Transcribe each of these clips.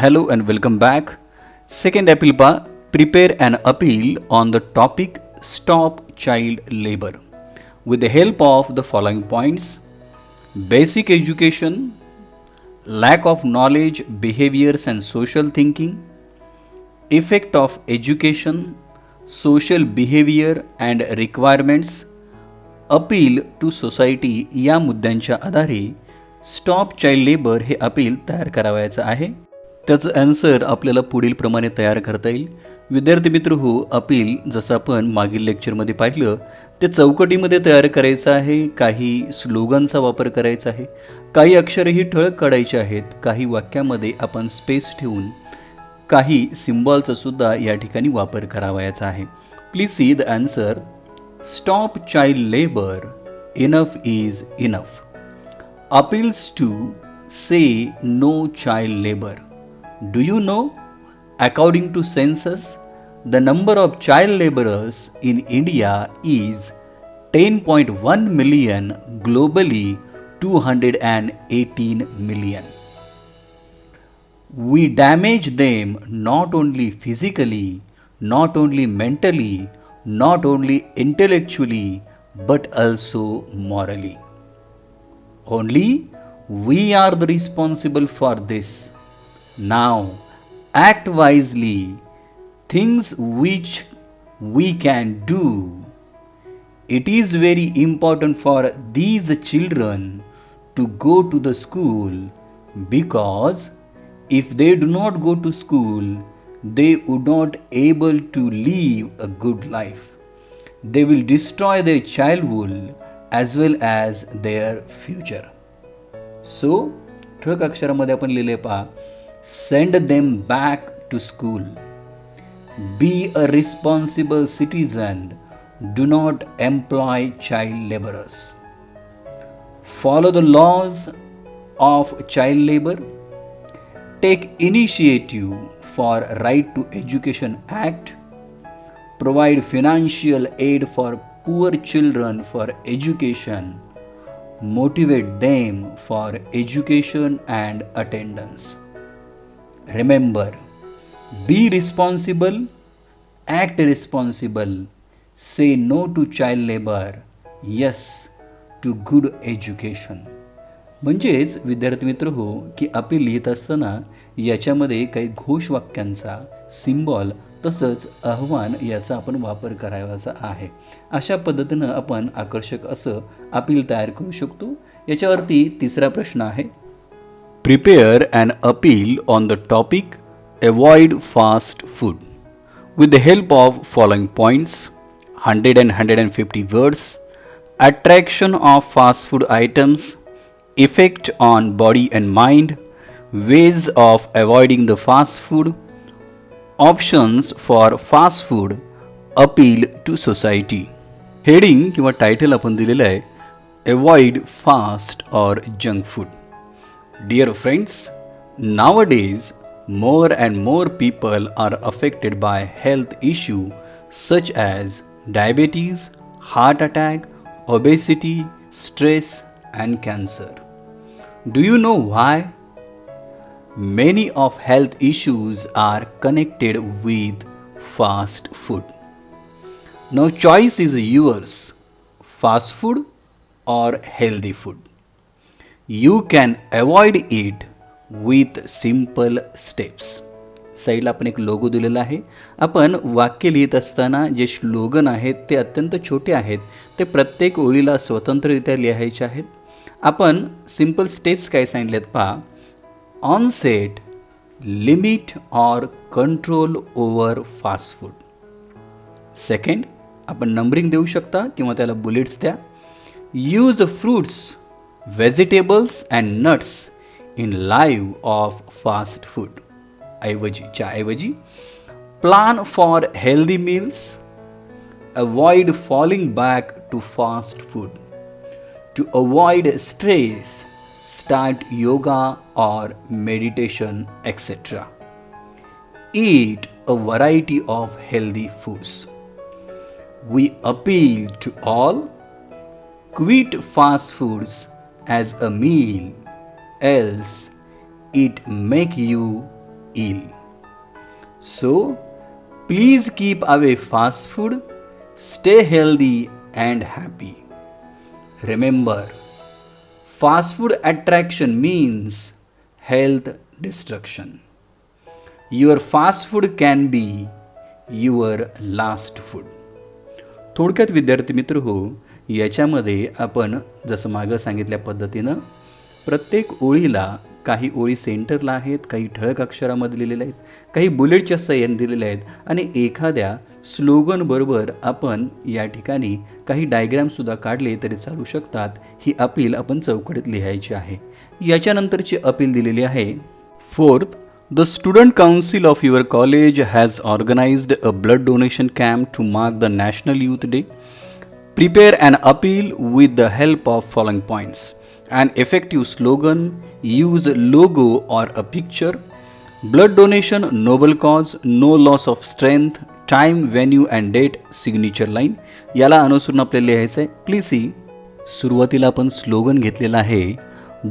Hello and welcome back. Second appeal prepare an appeal on the topic Stop Child Labor with the help of the following points: basic education, lack of knowledge, behaviors and social thinking, effect of education, social behavior and requirements, appeal to society या मुद्द्यांच्या आधारे stop child labour हे appeal तयार करावयाचं आहे. त्याचं answer आपल्याला पुढील प्रमाणे तयार करता येईल. विद्यार्थी मित्र हो, अपील जसं आपण मागील लेक्चरमध्ये पाहिलं ते चौकटीमध्ये तयार करायचं आहे. काही स्लोगनचा वापर करायचा आहे, काही अक्षरही ठळक काढायचे आहेत, काही वाक्यामध्ये आपण स्पेस ठेवून काही सिम्बॉलचा सुद्धा या ठिकाणी वापर करावयाचा आहे. Please see the answer. Stop child labor, enough is enough. Appeals to say no child labor. Do you know? According to census, the number of child laborers in India is 10.1 million, globally 218 million. We damage them not only physically, not only mentally, not only intellectually, but also morally. Only we are the responsible for this. Now, act wisely. Things which we can do. It is very important for these children to go to the school, because if they do not go to school, they would not able to live a good life. They will destroy their childhood as well as their future. So, ठळक अक्षरामध्ये आपण लिहिले पहा, send them back to school. Be a responsible citizen. Do not employ child laborers. Follow the laws of child labor. Take initiative for Right to Education Act. Provide financial aid for poor children for education. Motivate them for education and attendance. Remember, be responsible, act responsible, say no to child labor, yes to good education. म्हणजेच विद्यार्थी मित्र हो, की appeal लिहित असताना याच्यामध्ये काही घोषवाक्यांचा, symbol तसंच आव्हान याचा आपण वापर करायचा आहे. अशा पद्धतीनं आपण आकर्षक असं अपील तयार करू शकतो. याच्यावरती तिसरा प्रश्न आहे, prepare an appeal on the topic avoid fast food with the help of following points: 100 and 150 words, attraction of fast food items, effect on body and mind, ways of avoiding the fast food, options for fast food, appeal to society. Heading किंवा title आपण दिलेलं आहे, avoid fast और junk food. Dear friends, nowadays more and more people are affected by health issues such as diabetes, heart attack, obesity, stress and cancer. Do you know why? Many of health issues are connected with fast food. Now choice is yours, fast food or healthy food. You can avoid it with simple steps. साईडला आपण एक लोगो दिलेला आहे. आपण वाक्य लिहित असताना जे slogan आहेत ते अत्यंत छोटे आहेत, ते प्रत्येक ओळीला स्वतंत्ररित्या लिहायचे आहेत. आपण सिंपल स्टेप्स काय सांगितलेत पहा. ऑनसेट, लिमिट और control over fast food. Second, आपण नंबरिंग देऊ शकता किंवा त्याला बुलेट्स द्या. Use fruits, vegetables and nuts in lieu of fast food ऐवजी. Plan for healthy meals. Avoid falling back to fast food. To avoid stress, start yoga or meditation, etc. Eat a variety of healthy foods. We appeal to all. Quit fast foods as a meal, else it make you ill. So, please keep away fast food, stay healthy and happy. Remember, fast food attraction means health destruction. Your fast food can be your last food. थोडक्यात विद्यार्थी मित्र हो, याच्यामध्ये आपण जसं मागं सांगितल्या पद्धतीनं प्रत्येक ओळीला काही ओळी सेंटरला आहेत, काही ठळक अक्षरामध्ये लिहिलेल्या आहेत, काही बुलेटच्या साहाय्याने दिलेल्या आहेत आणि एखाद्या स्लोगन बरोबर आपण या ठिकाणी काही डायग्रामसुद्धा काढले तरी चालू शकतात. ही अपील आपण चौकटीत लिहायची आहे. याच्यानंतरची अपील दिलेली आहे. Fourth, the student council of your college has organized a blood donation camp to mark the National Youth Day. Prepare an appeal with the help of following points. An effective slogan, use logo or a picture. Blood donation, noble cause, no loss of strength, time, venue and date, signature line. याला अनुसरून आपल्याला लिहायचं आहे. Please see. सुरुवातीला आपण slogan घेतलेला आहे,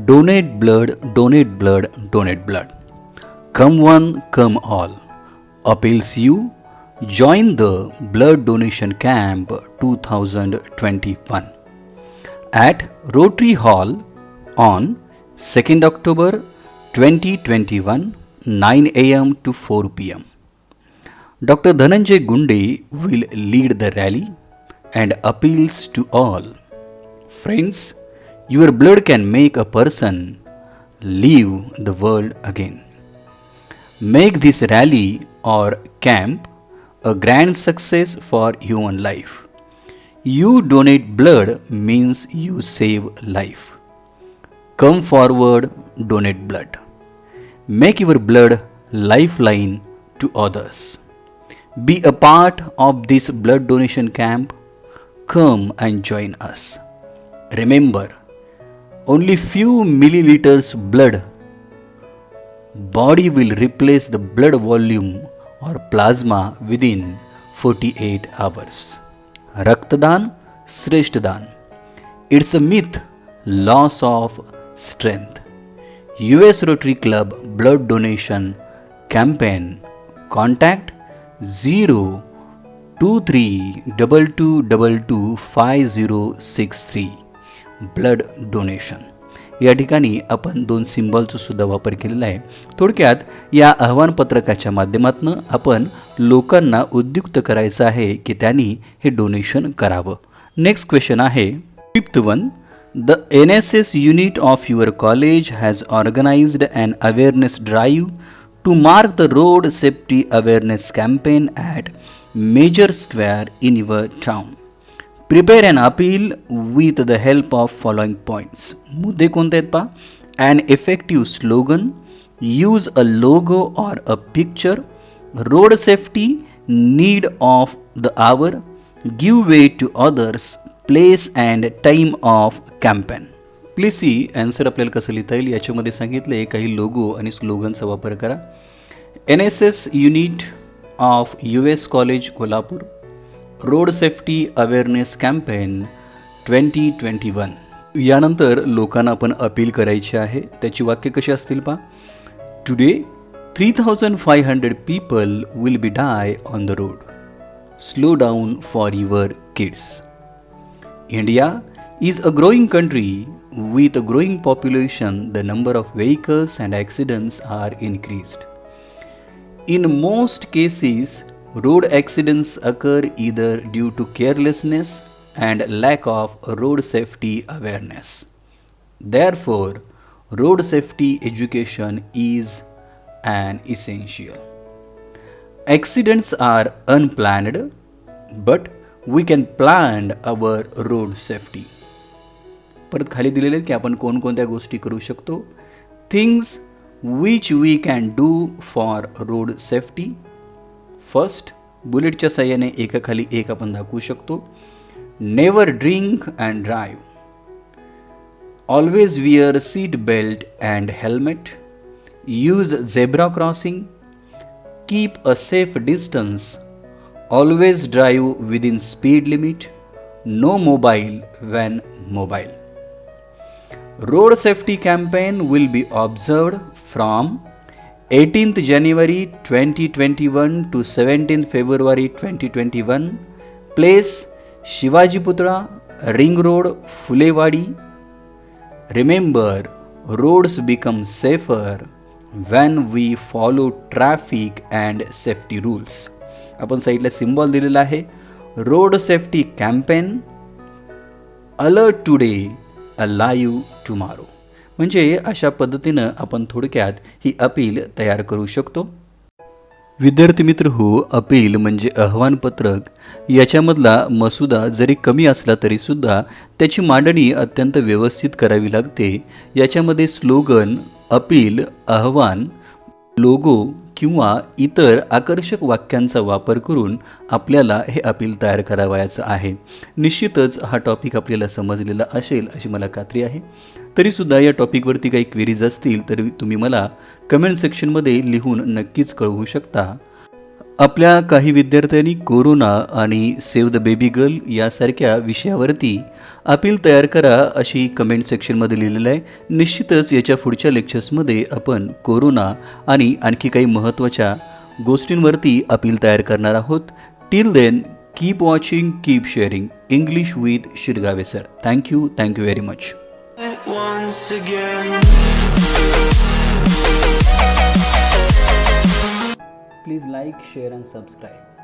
donate blood, donate blood, donate blood. Come one, come all. Appeals you. Join the Blood Donation Camp 2021 at Rotary Hall on 2nd October 2021, 9 a.m. to 4 p.m. Dr. Dhananjay Gunde will lead the rally and appeals to all. Friends, your blood can make a person live the world again. Make this rally or camp a grand success for human life. You donate blood means you save life. Come forward, donate blood. Make your blood lifeline to others. Be a part of this blood donation camp. Come and join us. Remember, only few milliliters blood body will replace the blood volume or plasma within 48 hours. Raktadaan, Shresthadan. It's a myth, loss of strength. US Rotary Club Blood Donation Campaign. Contact 02322225063. Blood Donation. या ठिकाणी आपण 2 सिम्बॉलचा सुद्धा वापर केलेला आहे. थोडक्यात या आव्हानपत्रकाच्या माध्यमातून आपण लोकांना उद्युक्त करायचं आहे की त्यांनी हे डोनेशन करावं. नेक्स्ट क्वेश्चन आहे 5th one. The NSS unit of your college has organised an awareness drive to mark the road safety awareness campaign at major square in your town. Prepare an appeal with the help of following points. मुद्दे कोणते आहेत पहा. An effective slogan, use a logo or a picture, road safety, need of the hour, give way to others, place and time of campaign. Please see. Answer आपल्याला कसं लिहिता येईल याच्यामध्ये सांगितले काही लोगो आणि स्लोगनचा वापर करा. NSS unit of US college Kolhapur, road safety awareness campaign 2021. यानंतर लोकांना आपण अपील करायची आहे. त्याची वाक्य कशी असतील पहा. Today 3500 people will be die on the road. Slow down for your kids. India is a growing country. With a growing population, the number of vehicles and accidents are increased. In most cases, road accidents occur either due to carelessness and lack of road safety awareness. Therefore, road safety education is an essential. Accidents are unplanned, but we can plan our road safety. परत खाली दिलेले आहेत की आपण कोणकोणत्या गोष्टी करू शकतो. Things which we can do for road safety. First, बुलेटच्या साह्याने एकाखाली एक आपण दाखवू शकतो. Never drink and drive. Always wear seat belt and helmet. Use zebra crossing. Keep a safe distance. Always drive within speed limit. No mobile when mobile. Road safety campaign will be observed from 18th January 2021 to 17th February 2021. Place Shivaji Putra, Ring Road, Fulewadi. Remember, roads become safer when we follow traffic and safety rules. आपण साईडला symbol दिलेला आहे. Road safety campaign, alert today, alive tomorrow. म्हणजे अशा पद्धतीनं आपण थोडक्यात ही appeal तयार करू शकतो. विद्यार्थी मित्र हो, अपील म्हणजे आव्हानपत्रक. याच्यामधला मसुदा जरी कमी असला तरीसुद्धा त्याची मांडणी अत्यंत व्यवस्थित करावी लागते. याच्यामध्ये स्लोगन, अपील, आव्हान, लोगो किंवा इतर आकर्षक वाक्यांचा वापर करून आपल्याला हे अपील तयार करावयाचं आहे. निश्चितच हा टॉपिक आपल्याला समजलेला असेल अशी मला खात्री आहे. तरीसुद्धा या टॉपिकवरती काही क्वेरीज असतील तर तुम्ही मला कमेंट सेक्शनमध्ये लिहून नक्कीच कळवू शकता. आपल्या काही विद्यार्थ्यांनी कोरोना आणि सेव्ह द बेबी गर्ल यासारख्या विषयावरती अपील तयार करा अशी कमेंट सेक्शनमध्ये लिहिलेलं आहे. निश्चितच याच्या पुढच्या लेक्चर्समध्ये आपण कोरोना आणि आणखी काही महत्त्वाच्या गोष्टींवरती अपील तयार करणार आहोत. Till then keep watching, keep sharing. English with Shirgave sir. Thank you very much. Please like, share and subscribe.